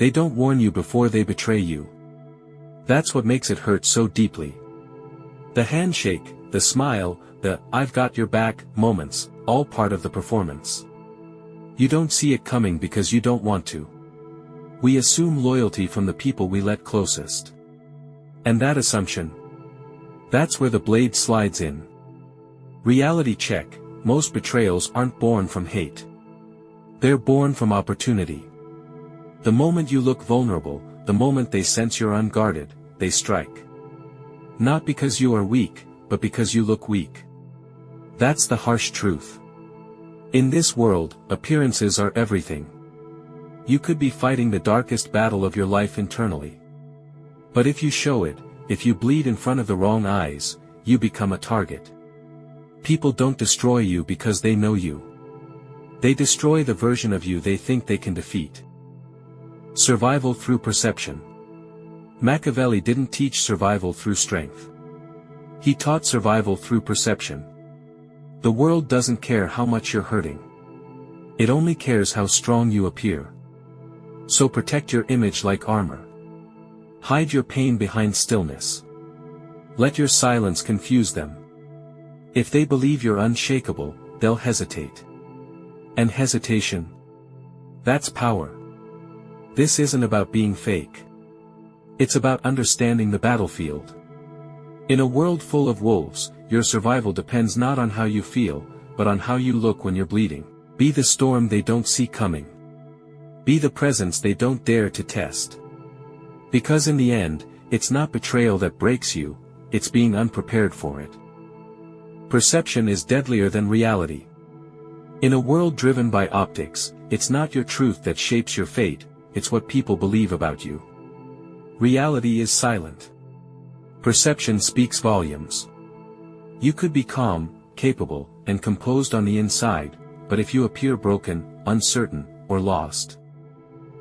They don't warn you before they betray you. That's what makes it hurt so deeply. The handshake, the smile, the "I've got your back" moments, all part of the performance. You don't see it coming because you don't want to. We assume loyalty from the people we let closest. And that assumption, that's where the blade slides in. Reality check: most betrayals aren't born from hate. They're born from opportunity. The moment you look vulnerable, the moment they sense you're unguarded, they strike. Not because you are weak, but because you look weak. That's the harsh truth. In this world, appearances are everything. You could be fighting the darkest battle of your life internally. But if you show it, if you bleed in front of the wrong eyes, you become a target. People don't destroy you because they know you. They destroy the version of you they think they can defeat. Survival through perception. Machiavelli didn't teach survival through strength. He taught survival through perception. The world doesn't care how much you're hurting. It only cares how strong you appear. So protect your image like armor. Hide your pain behind stillness. Let your silence confuse them. If they believe you're unshakable, they'll hesitate. And hesitation, that's power. This isn't about being fake. It's about understanding the battlefield. In a world full of wolves, your survival depends not on how you feel, but on how you look when you're bleeding. Be the storm they don't see coming. Be the presence they don't dare to test. Because in the end, it's not betrayal that breaks you, it's being unprepared for it. Perception is deadlier than reality. In a world driven by optics, it's not your truth that shapes your fate, it's what people believe about you. Reality is silent. Perception speaks volumes. You could be calm, capable, and composed on the inside, but if you appear broken, uncertain, or lost,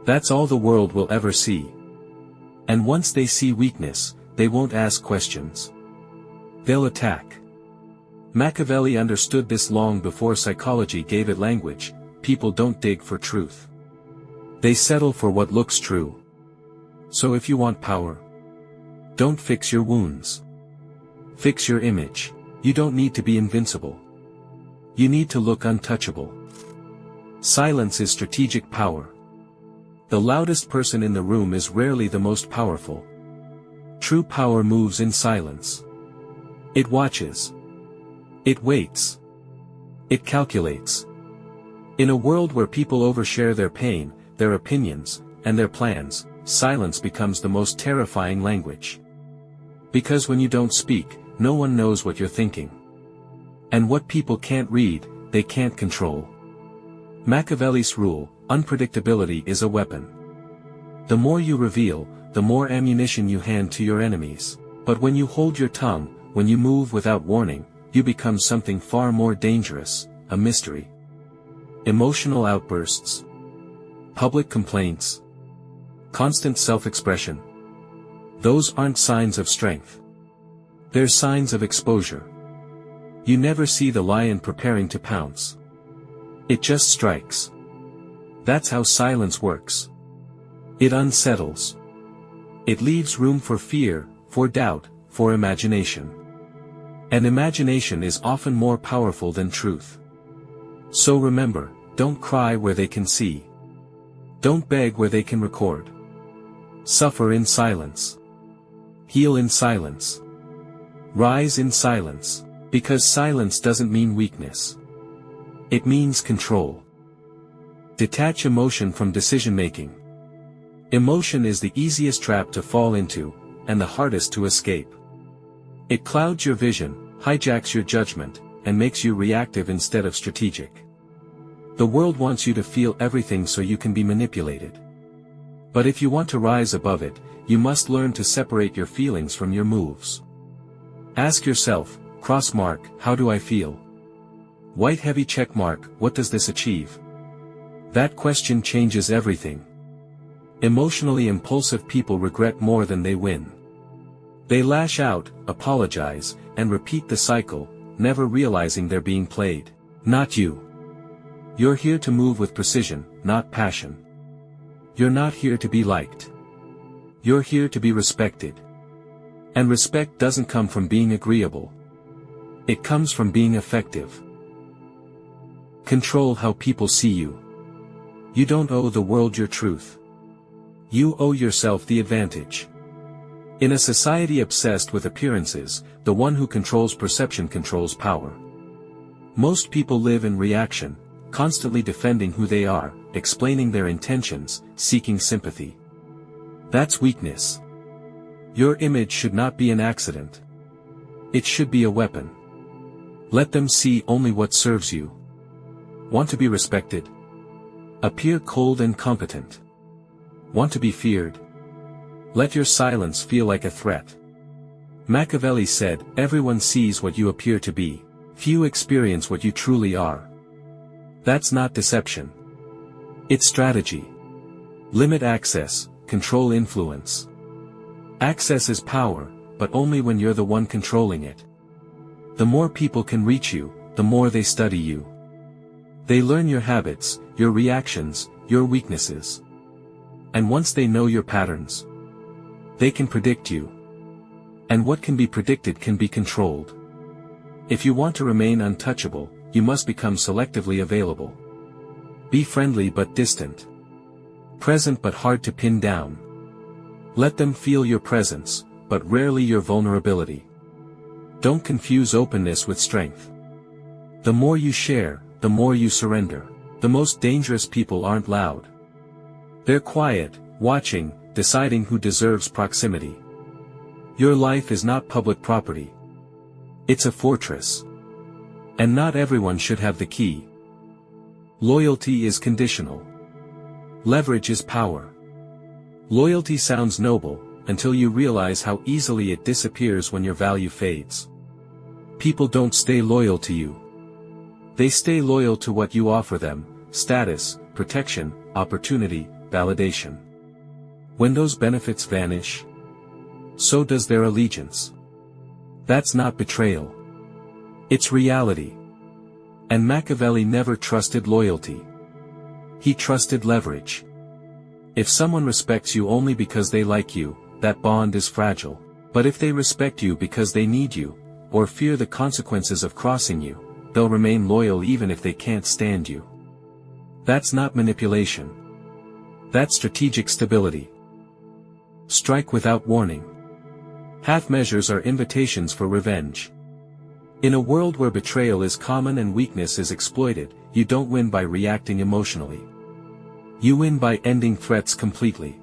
that's all the world will ever see. And once they see weakness, they won't ask questions. They'll attack. Machiavelli understood this long before psychology gave it language. People don't dig for truth. They settle for what looks true. So if you want power, don't fix your wounds. Fix your image. You don't need to be invincible. You need to look untouchable. Silence is strategic power. The loudest person in the room is rarely the most powerful. True power moves in silence. It watches. It waits. It calculates. In a world where people overshare their pain, their opinions, and their plans, silence becomes the most terrifying language. Because when you don't speak, no one knows what you're thinking. And what people can't read, they can't control. Machiavelli's rule: unpredictability is a weapon. The more you reveal, the more ammunition you hand to your enemies. But when you hold your tongue, when you move without warning, you become something far more dangerous, a mystery. Emotional outbursts, public complaints, constant self-expression. Those aren't signs of strength. They're signs of exposure. You never see the lion preparing to pounce. It just strikes. That's how silence works. It unsettles. It leaves room for fear, for doubt, for imagination. And imagination is often more powerful than truth. So remember, don't cry where they can see. Don't beg where they can record. Suffer in silence. Heal in silence. Rise in silence. Because silence doesn't mean weakness. It means control. Detach emotion from decision-making. Emotion is the easiest trap to fall into, and the hardest to escape. It clouds your vision, hijacks your judgment, and makes you reactive instead of strategic. The world wants you to feel everything so you can be manipulated. But if you want to rise above it, you must learn to separate your feelings from your moves. Ask yourself, cross mark, how do I feel? White heavy check mark, what does this achieve? That question changes everything. Emotionally impulsive people regret more than they win. They lash out, apologize, and repeat the cycle, never realizing they're being played. Not you. You're here to move with precision, not passion. You're not here to be liked. You're here to be respected. And respect doesn't come from being agreeable. It comes from being effective. Control how people see you. You don't owe the world your truth. You owe yourself the advantage. In a society obsessed with appearances, the one who controls perception controls power. Most people live in reaction, constantly defending who they are, explaining their intentions, seeking sympathy. That's weakness. Your image should not be an accident. It should be a weapon. Let them see only what serves you. Want to be respected? Appear cold and competent. Want to be feared? Let your silence feel like a threat. Machiavelli said, "Everyone sees what you appear to be. Few experience what you truly are." That's not deception. It's strategy. Limit access, control influence. Access is power, but only when you're the one controlling it. The more people can reach you, the more they study you. They learn your habits, your reactions, your weaknesses. And once they know your patterns, they can predict you. And what can be predicted can be controlled. If you want to remain untouchable, you must become selectively available. Be friendly but distant. Present but hard to pin down. Let them feel your presence, but rarely your vulnerability. Don't confuse openness with strength. The more you share, the more you surrender. The most dangerous people aren't loud. They're quiet, watching, deciding who deserves proximity. Your life is not public property. It's a fortress. And not everyone should have the key. Loyalty is conditional. Leverage is power. Loyalty sounds noble, until you realize how easily it disappears when your value fades. People don't stay loyal to you. They stay loyal to what you offer them: status, protection, opportunity, validation. When those benefits vanish, so does their allegiance. That's not betrayal. It's reality. And Machiavelli never trusted loyalty. He trusted leverage. If someone respects you only because they like you, that bond is fragile. But if they respect you because they need you, or fear the consequences of crossing you, they'll remain loyal even if they can't stand you. That's not manipulation. That's strategic stability. Strike without warning. Half measures are invitations for revenge. In a world where betrayal is common and weakness is exploited, you don't win by reacting emotionally. You win by ending threats completely.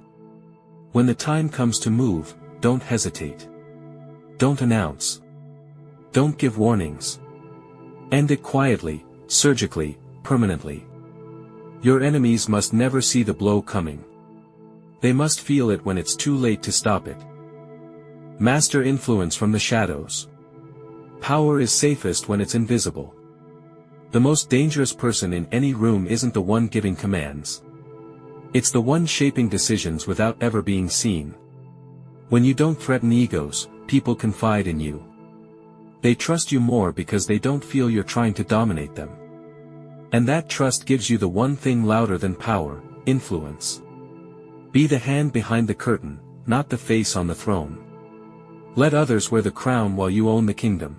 When the time comes to move, don't hesitate. Don't announce. Don't give warnings. End it quietly, surgically, permanently. Your enemies must never see the blow coming. They must feel it when it's too late to stop it. Master influence from the shadows. Power is safest when it's invisible. The most dangerous person in any room isn't the one giving commands. It's the one shaping decisions without ever being seen. When you don't threaten egos, people confide in you. They trust you more because they don't feel you're trying to dominate them. And that trust gives you the one thing louder than power: influence. Be the hand behind the curtain, not the face on the throne. Let others wear the crown while you own the kingdom.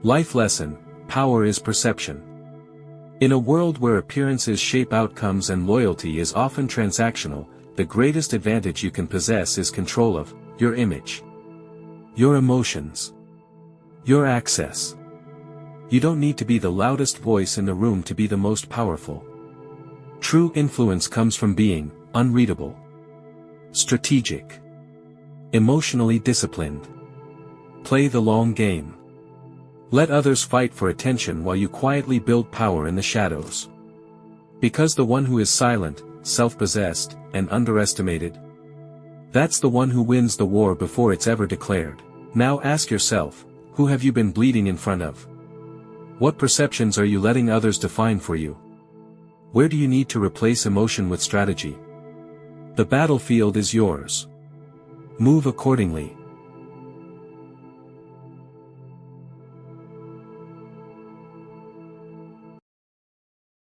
Life lesson: power is perception. In a world where appearances shape outcomes and loyalty is often transactional, the greatest advantage you can possess is control of your image, your emotions, your access. You don't need to be the loudest voice in the room to be the most powerful. True influence comes from being unreadable, strategic, emotionally disciplined. Play the long game. Let others fight for attention while you quietly build power in the shadows. Because the one who is silent, self-possessed, and underestimated, that's the one who wins the war before it's ever declared. Now ask yourself, who have you been bleeding in front of? What perceptions are you letting others define for you? Where do you need to replace emotion with strategy? The battlefield is yours. Move accordingly.